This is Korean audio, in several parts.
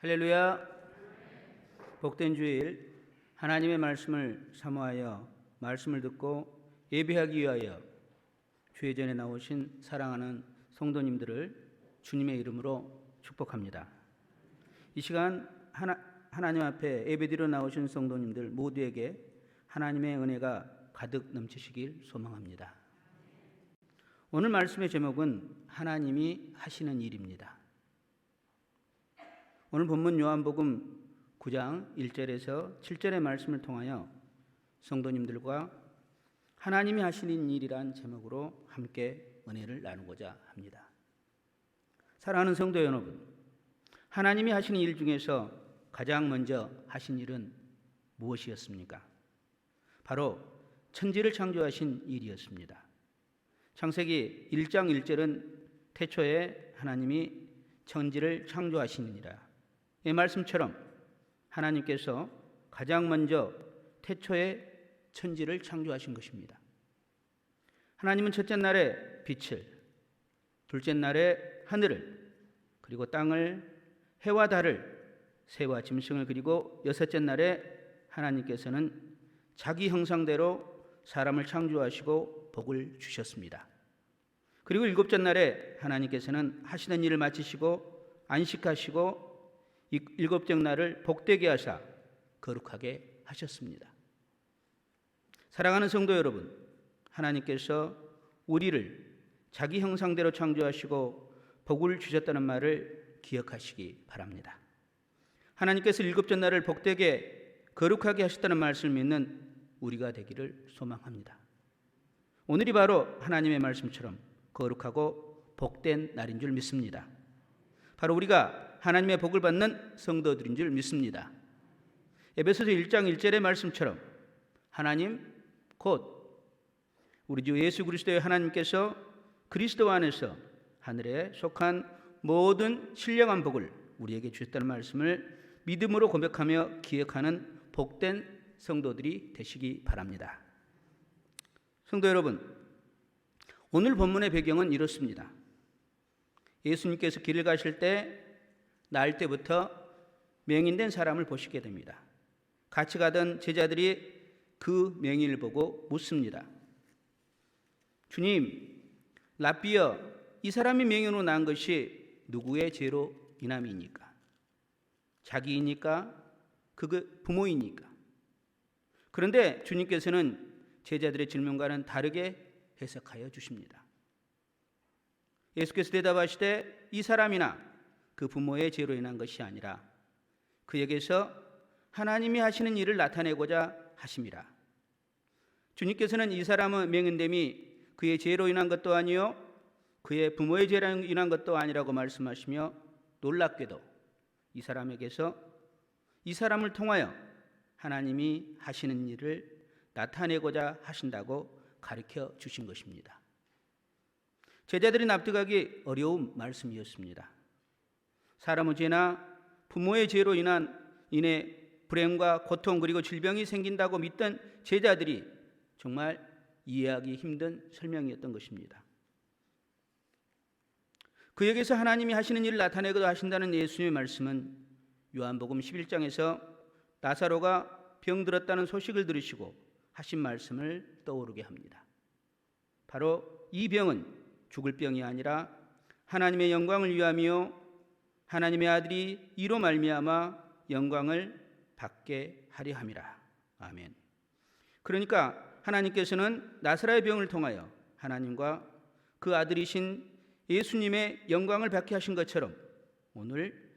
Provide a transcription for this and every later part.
할렐루야. 복된 주일, 하나님의 말씀을 사모하여 말씀을 듣고 예배하기 위하여 주의 전에 나오신 사랑하는 성도님들을 주님의 이름으로 축복합니다. 이 시간 하나님 앞에 예배드리러 나오신 성도님들 모두에게 하나님의 은혜가 가득 넘치시길 소망합니다. 오늘 말씀의 제목은 하나님이 하시는 일입니다. 오늘 본문 요한복음 9장 1절에서 7절의 말씀을 통하여 성도님들과 하나님이 하시는 일이란 제목으로 함께 은혜를 나누고자 합니다. 사랑하는 성도 여러분, 하나님이 하시는 일 중에서 가장 먼저 하신 일은 무엇이었습니까? 바로 천지를 창조하신 일이었습니다. 창세기 1장 1절은 태초에 하나님이 천지를 창조하시니라. 이 말씀처럼 하나님께서 가장 먼저 태초에 천지를 창조하신 것입니다. 하나님은 첫째 날에 빛을, 둘째 날에 하늘을, 그리고 땅을, 해와 달을, 새와 짐승을, 그리고 여섯째 날에 하나님께서는 자기 형상대로 사람을 창조하시고 복을 주셨습니다. 그리고 일곱째 날에 하나님께서는 하시는 일을 마치시고 안식하시고 일곱째 날을 복되게 하사 거룩하게 하셨습니다. 사랑하는 성도 여러분, 하나님께서 우리를 자기 형상대로 창조하시고 복을 주셨다는 말을 기억하시기 바랍니다. 하나님께서 일곱째 날을 복되게 거룩하게 하셨다는 말씀을 믿는 우리가 되기를 소망합니다. 오늘이 바로 하나님의 말씀처럼 거룩하고 복된 날인 줄 믿습니다. 바로 우리가 하나님의 복을 받는 성도들인 줄 믿습니다. 에베소서 1장 1절의 말씀처럼 하나님 곧 우리 주 예수 그리스도의 하나님께서 그리스도 안에서 하늘에 속한 모든 신령한 복을 우리에게 주셨다는 말씀을 믿음으로 고백하며 기억하는 복된 성도들이 되시기 바랍니다. 성도 여러분, 오늘 본문의 배경은 이렇습니다. 예수님께서 길을 가실 때 날 때부터 맹인된 사람을 보시게 됩니다. 같이 가던 제자들이 그 맹인을 보고 묻습니다. 주님, 랍비여, 이 사람이 맹인으로 난 것이 누구의 죄로 인함이니까? 자기이니까? 그 부모이니까? 그런데 주님께서는 제자들의 질문과는 다르게 해석하여 주십니다. 예수께서 대답하시되 이 사람이나 그 부모의 죄로 인한 것이 아니라 그에게서 하나님이 하시는 일을 나타내고자 하심이라. 주님께서는 이 사람의 맹인됨이 그의 죄로 인한 것도 아니요 그의 부모의 죄로 인한 것도 아니라고 말씀하시며 놀랍게도 이 사람에게서 이 사람을 통하여 하나님이 하시는 일을 나타내고자 하신다고 가르쳐 주신 것입니다. 제자들이 납득하기 어려운 말씀이었습니다. 사람의 죄나 부모의 죄로 인해 불행과 고통 그리고 질병이 생긴다고 믿던 제자들이 정말 이해하기 힘든 설명이었던 것입니다. 그에게서 하나님이 하시는 일을 나타내고자 하신다는 예수님의 말씀은 요한복음 11장에서 나사로가 병들었다는 소식을 들으시고 하신 말씀을 떠오르게 합니다. 바로 이 병은 죽을 병이 아니라 하나님의 영광을 위함이요 하나님의 아들이 이로 말미암아 영광을 받게 하려 함이라. 아멘. 그러니까 하나님께서는 나사로의 병을 통하여 하나님과 그 아들이신 예수님의 영광을 받게 하신 것처럼 오늘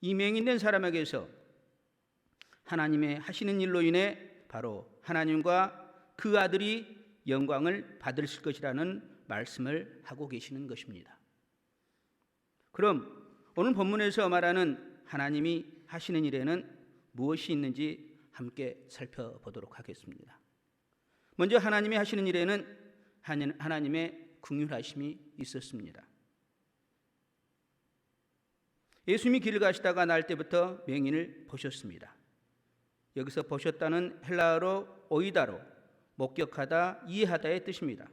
이 맹인된 사람에게서 하나님의 하시는 일로 인해 바로 하나님과 그 아들이 영광을 받으실 것이라는 말씀을 하고 계시는 것입니다. 그럼 오늘 본문에서 말하는 하나님이 하시는 일에는 무엇이 있는지 함께 살펴보도록 하겠습니다. 먼저 하나님이 하시는 일에는 하나님의 긍휼하심이 있었습니다. 예수님이 길을 가시다가 날 때부터 맹인을 보셨습니다. 여기서 보셨다는 헬라어로 오이다로 목격하다, 이해하다의 뜻입니다.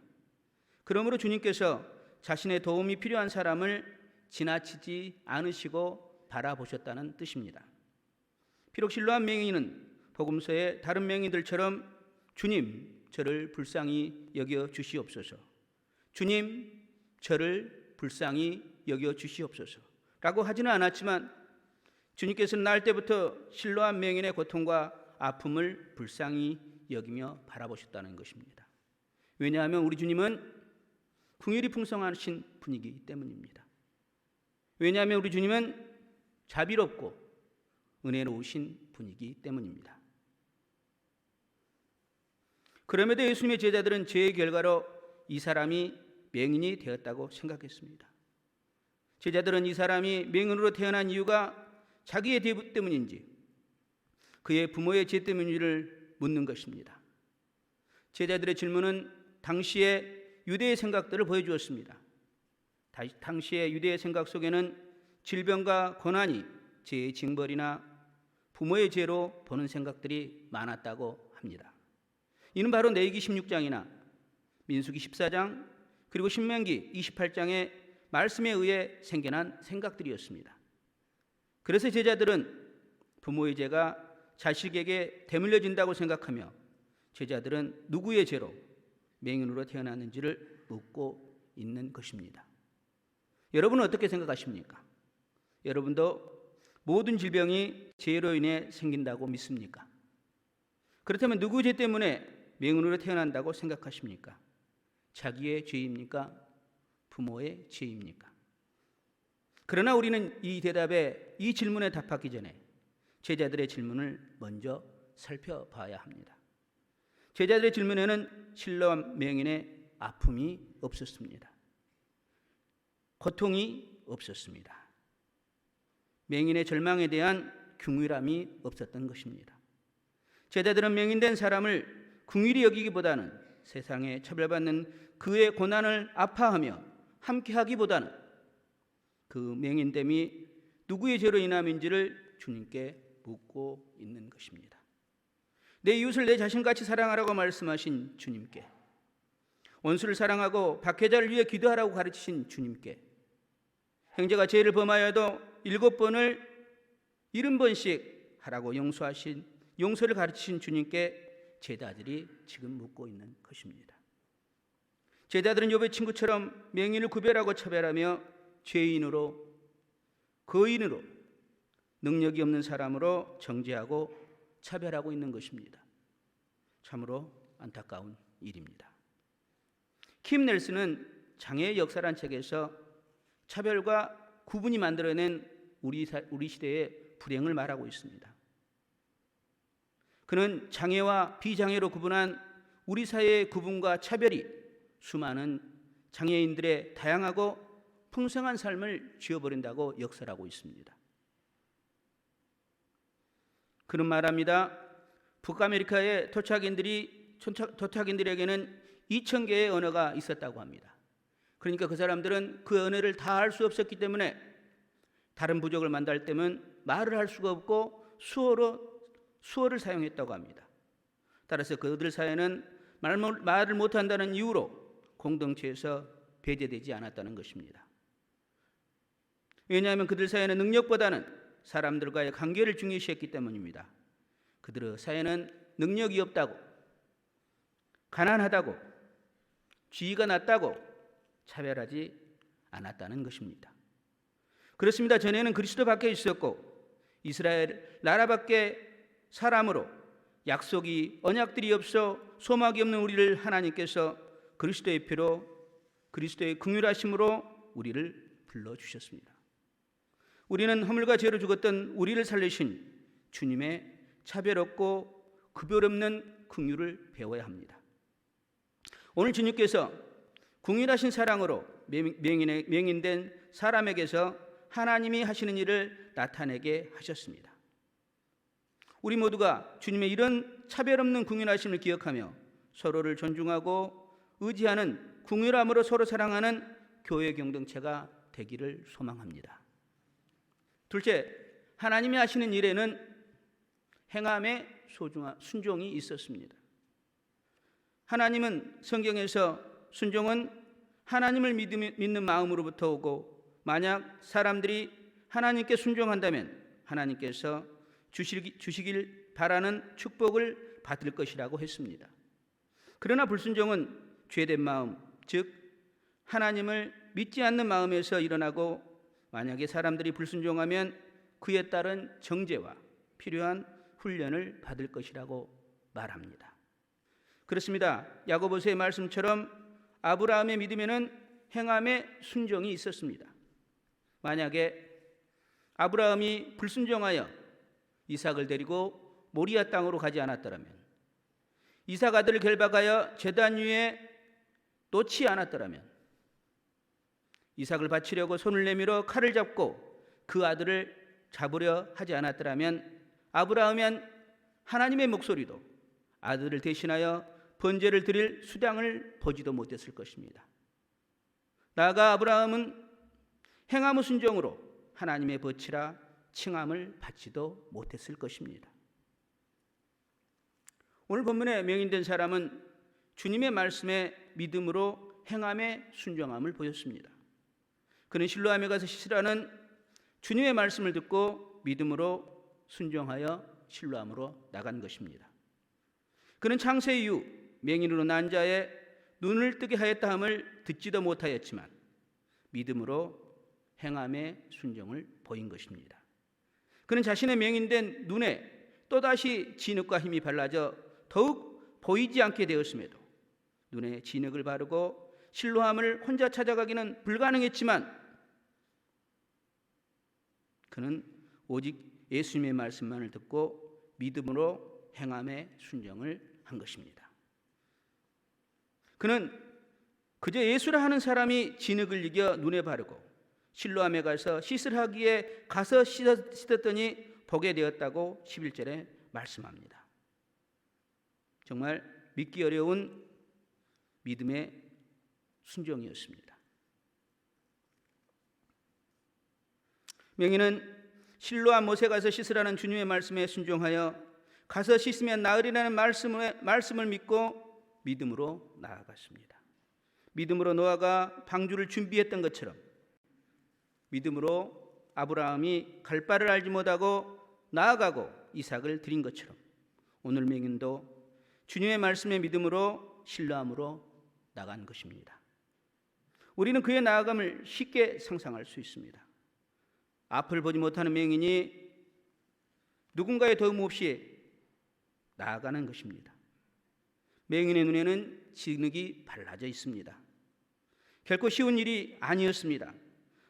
그러므로 주님께서 자신의 도움이 필요한 사람을 지나치지 않으시고 바라보셨다는 뜻입니다. 비록 실로암 맹인은 복음서의 다른 맹인들처럼 주님, 저를 불쌍히 여겨 주시옵소서, 주님, 저를 불쌍히 여겨 주시옵소서 라고 하지는 않았지만 주님께서는 날 때부터 실로암 맹인의 고통과 아픔을 불쌍히 여기며 바라보셨다는 것입니다. 왜냐하면 우리 주님은 긍휼이 풍성하신 분이기 때문입니다. 왜냐하면 우리 주님은 자비롭고 은혜로우신 분이기 때문입니다. 그럼에도 예수님의 제자들은 죄의 결과로 이 사람이 맹인이 되었다고 생각했습니다. 제자들은 이 사람이 맹인으로 태어난 이유가 자기의 죄 때문인지 그의 부모의 죄 때문인지를 묻는 것입니다. 제자들의 질문은 당시의 유대의 생각들을 보여주었습니다. 당시의 유대의 생각 속에는 질병과 고난이 죄의 징벌이나 부모의 죄로 보는 생각들이 많았다고 합니다. 이는 바로 레위기 16장이나 민수기 14장 그리고 신명기 28장의 말씀에 의해 생겨난 생각들이었습니다. 그래서 제자들은 부모의 죄가 자식에게 대물려진다고 생각하며 제자들은 누구의 죄로 맹인으로 태어났는지를 묻고 있는 것입니다. 여러분은 어떻게 생각하십니까? 여러분도 모든 질병이 죄로 인해 생긴다고 믿습니까? 그렇다면 누구 죄 때문에 맹인으로 태어난다고 생각하십니까? 자기의 죄입니까? 부모의 죄입니까? 그러나 우리는 이 대답에, 이 질문에 답하기 전에 제자들의 질문을 먼저 살펴봐야 합니다. 제자들의 질문에는 실로암 맹인의 아픔이 없었습니다. 고통이 없었습니다. 맹인의 절망에 대한 긍휼함이 없었던 것입니다. 제자들은 맹인된 사람을 긍휼히 여기기보다는 세상에 처벌받는 그의 고난을 아파하며 함께하기보다는 그 맹인됨이 누구의 죄로 인함인지를 주님께 묻고 있는 것입니다. 내 이웃을 내 자신같이 사랑하라고 말씀하신 주님께, 원수를 사랑하고 박해자를 위해 기도하라고 가르치신 주님께, 형제가 죄를 범하여도 7번을 70번씩 하라고 용서를 가르치신 주님께 제자들이 지금 묻고 있는 것입니다. 제자들은 욥의 친구처럼 맹인을 구별하고 차별하며 죄인으로, 거인으로, 능력이 없는 사람으로 정죄하고 차별하고 있는 것입니다. 참으로 안타까운 일입니다. 킴 넬슨은 장애의 역사란 책에서 차별과 구분이 만들어낸 우리 시대의 불행을 말하고 있습니다. 그는 장애와 비장애로 구분한 우리 사회의 구분과 차별이 수많은 장애인들의 다양하고 풍성한 삶을 지어버린다고 역설하고 있습니다. 그는 말합니다. 북아메리카의 토착인들에게는 2,000개의 언어가 있었다고 합니다. 그러니까 그 사람들은 그 언어를 다 할 수 없었기 때문에 다른 부족을 만날 때면 말을 할 수가 없고 수어를 사용했다고 합니다. 따라서 그들 사이에는 말을 못한다는 이유로 공동체에서 배제되지 않았다는 것입니다. 왜냐하면 그들 사이에는 능력보다는 사람들과의 관계를 중요시했기 때문입니다. 그들 사이에는 능력이 없다고, 가난하다고, 지위가 낮다고 차별하지 않았다는 것입니다. 그렇습니다. 전에는 그리스도 밖에 있었고 이스라엘 나라 밖에 사람으로 약속이, 언약들이 없어 소망이 없는 우리를 하나님께서 그리스도의 피로, 그리스도의 긍휼하심으로 우리를 불러주셨습니다. 우리는 허물과 죄로 죽었던 우리를 살리신 주님의 차별 없고 구별 없는 긍휼을 배워야 합니다. 오늘 주님께서 긍휼하신 사랑으로 맹인된 사람에게서 하나님이 하시는 일을 나타내게 하셨습니다. 우리 모두가 주님의 이런 차별 없는 긍휼하심을 기억하며 서로를 존중하고 의지하는 긍휼함으로 서로 사랑하는 교회 공동체가 되기를 소망합니다. 둘째, 하나님이 하시는 일에는 행함의 순종이 있었습니다. 하나님은 성경에서 순종은 하나님을 믿는 마음으로부터 오고 만약 사람들이 하나님께 순종한다면 하나님께서 주시길 바라는 축복을 받을 것이라고 했습니다. 그러나 불순종은 죄된 마음, 즉 하나님을 믿지 않는 마음에서 일어나고, 만약에 사람들이 불순종하면 그에 따른 정죄와 필요한 훈련을 받을 것이라고 말합니다. 그렇습니다. 야고보서의 말씀처럼 아브라함의 믿음에는 행함의 순종이 있었습니다. 만약에 아브라함이 불순종하여 이삭을 데리고 모리아 땅으로 가지 않았더라면, 이삭 아들을 결박하여 제단 위에 놓지 않았더라면, 이삭을 바치려고 손을 내밀어 칼을 잡고 그 아들을 잡으려 하지 않았더라면 아브라함은 하나님의 목소리도 아들을 대신하여 번제를 드릴 수당을 보지도 못했을 것입니다. 나아가 아브라함은 행함의 순종으로 하나님의 벗이라 칭함을 받지도 못했을 것입니다. 오늘 본문에 명인된 사람은 주님의 말씀에 믿음으로 행함의 순종함을 보였습니다. 그는 실로암에 가서 씻으라는 주님의 말씀을 듣고 믿음으로 순종하여 실로암으로 나간 것입니다. 그는 창세 이후 맹인으로 난 자의 눈을 뜨게 하였다 함을 듣지도 못하였지만 믿음으로 행함의 순종을 보인 것입니다. 그는 자신의 맹인된 눈에 또다시 진흙과 힘이 발라져 더욱 보이지 않게 되었음에도 눈에 진흙을 바르고 실로암을 혼자 찾아가기는 불가능했지만 그는 오직 예수님의 말씀만을 듣고 믿음으로 행함의 순종을 한 것입니다. 그는 그저 예수라 하는 사람이 진흙을 이겨 눈에 바르고 실로암에 가서 씻을 하기에 가서 씻었더니 보게 되었다고 11절에 말씀합니다. 정말 믿기 어려운 믿음의 순종이었습니다. 명인은 실로암 못에 가서 씻으라는 주님의 말씀에 순종하여 가서 씻으면 나으리라는 말씀을 믿고 믿음으로 나아갔습니다. 믿음으로 노아가 방주를 준비했던 것처럼 믿음으로 아브라함이 갈 바를 알지 못하고 나아가고 이삭을 드린 것처럼 오늘 명인도 주님의 말씀에 믿음으로 실로암으로 나간 것입니다. 우리는 그의 나아감을 쉽게 상상할 수 있습니다. 앞을 보지 못하는 맹인이 누군가의 도움 없이 나아가는 것입니다. 맹인의 눈에는 진흙이 발라져 있습니다. 결코 쉬운 일이 아니었습니다.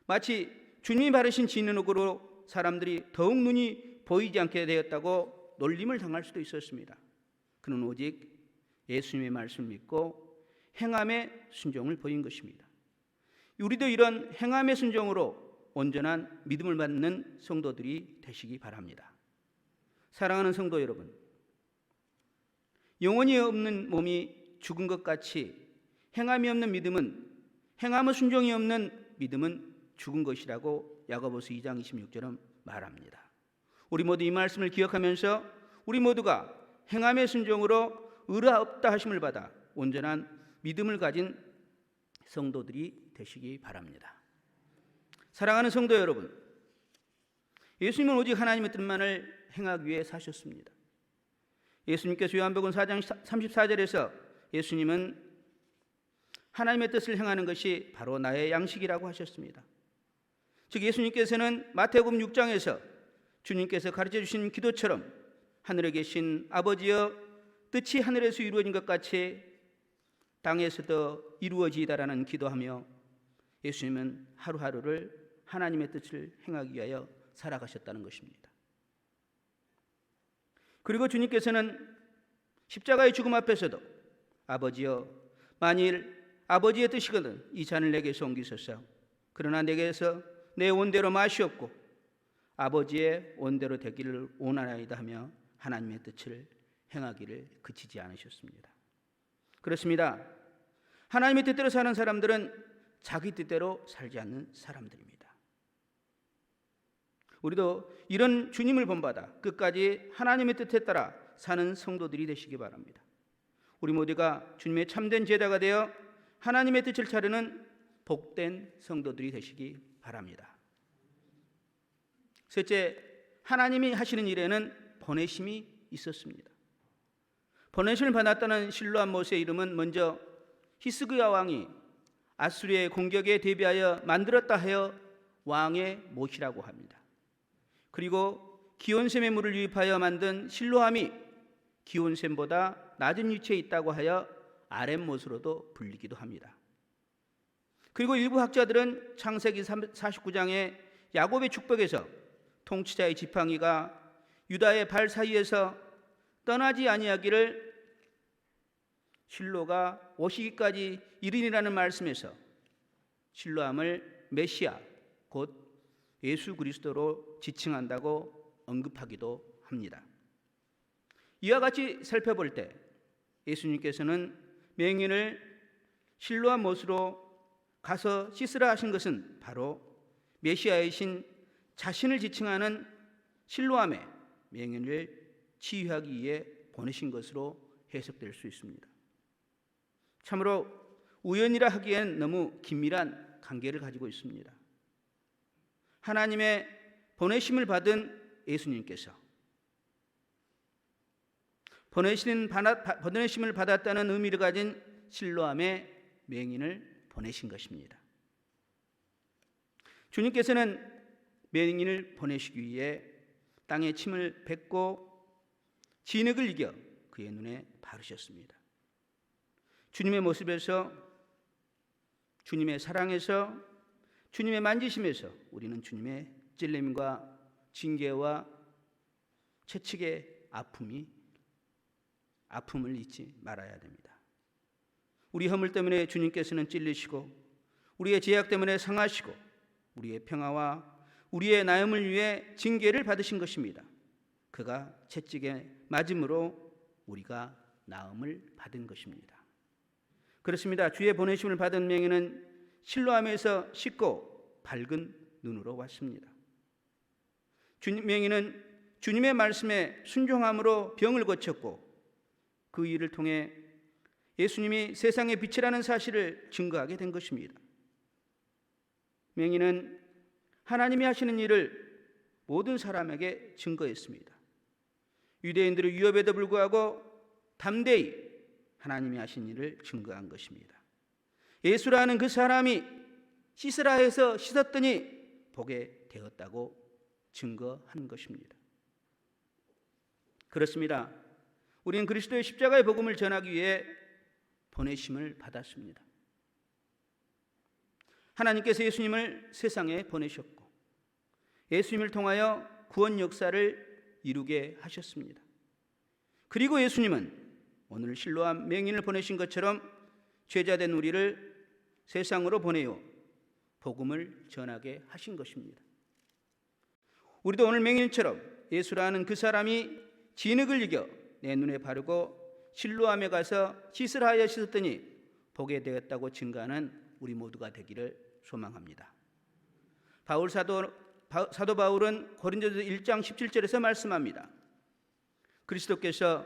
마치 주님이 바르신 진흙으로 사람들이 더욱 눈이 보이지 않게 되었다고 놀림을 당할 수도 있었습니다. 그는 오직 예수님의 말씀을 믿고 행함의 순종을 보인 것입니다. 우리도 이런 행함의 순종으로 온전한 믿음을 받는 성도들이 되시기 바랍니다. 사랑하는 성도 여러분, 영혼이 없는 몸이 죽은 것 같이 행함이 없는 믿음은, 행함의 순종이 없는 믿음은 죽은 것이라고 야고보서 2장 26절은 말합니다. 우리 모두 이 말씀을 기억하면서 우리 모두가 행함의 순종으로 의롭다 하심을 받아 온전한 믿음을 가진 성도들이 되시기 바랍니다. 사랑하는 성도 여러분, 예수님은 오직 하나님의 뜻만을 행하기 위해 사셨습니다. 예수님께서 요한복음 4장 34절에서 예수님은 하나님의 뜻을 행하는 것이 바로 나의 양식이라고 하셨습니다. 즉 예수님께서는 마태복음 6장에서 주님께서 가르쳐 주신 기도처럼 하늘에 계신 아버지여 뜻이 하늘에서 이루어진 것 같이 땅에서도 이루어지이다라는 기도하며 예수님은 하루하루를 하나님의 뜻을 행하기 위하여 살아가셨다는 것입니다. 그리고 주님께서는 십자가의 죽음 앞에서도 아버지여 만일 아버지의 뜻이거든 이 잔을 내게서 옮기소서. 그러나 내게서 내 원대로 마시옵고 아버지의 원대로 되기를 원하나이다 하며 하나님의 뜻을 행하기를 그치지 않으셨습니다. 그렇습니다. 하나님의 뜻대로 사는 사람들은 자기 뜻대로 살지 않는 사람들입니다. 우리도 이런 주님을 본받아 끝까지 하나님의 뜻에 따라 사는 성도들이 되시기 바랍니다. 우리 모두가 주님의 참된 제자가 되어 하나님의 뜻을 차르는 복된 성도들이 되시기 바랍니다. 셋째, 하나님이 하시는 일에는 보내심이 있었습니다. 보내심을 받았다는 실로암 못의 이름은 먼저 히스기야 왕이 아수리의 공격에 대비하여 만들었다 하여 왕의 못이라고 합니다. 그리고 기온샘의 물을 유입하여 만든 실로암이 기온샘보다 낮은 위치에 있다고 하여 아랫못으로도 불리기도 합니다. 그리고 일부 학자들은 창세기 49장의 야곱의 축복에서 통치자의 지팡이가 유다의 발 사이에서 떠나지 아니하기를 실로가 오시기까지 이르니라는 말씀에서 실로암을 메시아 곧 예수 그리스도로 지칭한다고 언급하기도 합니다. 이와 같이 살펴볼 때 예수님께서는 맹인을 실로암 못으로 가서 씻으라 하신 것은 바로 메시아이신 자신을 지칭하는 실로암의 맹인을 치유하기 위해 보내신 것으로 해석될 수 있습니다. 참으로 우연이라 하기엔 너무 긴밀한 관계를 가지고 있습니다. 하나님의 보내심을 받은 예수님께서 보내심을 받았다는 의미를 가진 실로암의 맹인을 보내신 것입니다. 주님께서는 맹인을 보내시기 위해 땅에 침을 뱉고 진흙을 이겨 그의 눈에 바르셨습니다. 주님의 모습에서, 주님의 사랑에서, 주님의 만지심에서 우리는 주님의 찔림과 징계와 채찍의 아픔을 잊지 말아야 됩니다. 우리 허물 때문에 주님께서는 찔리시고 우리의 죄악 때문에 상하시고 우리의 평화와 우리의 나음을 위해 징계를 받으신 것입니다. 그가 채찍에 맞음으로 우리가 나음을 받은 것입니다. 그렇습니다. 주의 보내심을 받은 맹인은 실로암에서 씻고 밝은 눈으로 왔습니다. 맹인은 주님의 말씀에 순종함으로 병을 고쳤고 그 일을 통해 예수님이 세상의 빛이라는 사실을 증거하게 된 것입니다. 맹인은 하나님이 하시는 일을 모든 사람에게 증거했습니다. 유대인들의 위협에도 불구하고 담대히 하나님이 하신 일을 증거한 것입니다. 예수라는 그 사람이 씻으라 해서 씻었더니 보게 되었다고 증거한 것입니다. 그렇습니다. 우리는 그리스도의 십자가의 복음을 전하기 위해 보내심을 받았습니다. 하나님께서 예수님을 세상에 보내셨고 예수님을 통하여 구원 역사를 이루게 하셨습니다. 그리고 예수님은 오늘 실로암 맹인을 보내신 것처럼 죄자된 우리를 세상으로 보내어 복음을 전하게 하신 것입니다. 우리도 오늘 맹인처럼 예수라는 그 사람이 진흙을 이겨 내 눈에 바르고 실로암에 가서 씻으라 하여 씻었더니 보게 되었다고 증거하는 우리 모두가 되기를 소망합니다. 사도 바울은 고린도서 1장 17절에서 말씀합니다. 그리스도께서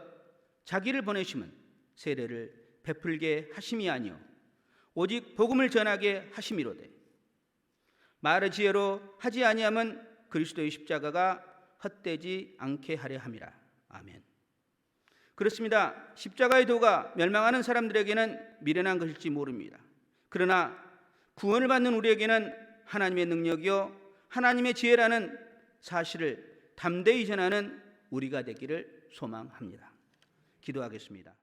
자기를 보내심은 세례를 베풀게 하심이 아니요 오직 복음을 전하게 하심이로되 말의 지혜로 하지 아니함은 그리스도의 십자가가 헛되지 않게 하려 함이라. 아멘. 그렇습니다. 십자가의 도가 멸망하는 사람들에게는 미련한 것일지 모릅니다. 그러나 구원을 받는 우리에게는 하나님의 능력이요 하나님의 지혜라는 사실을 담대히 전하는 우리가 되기를 소망합니다. 기도하겠습니다.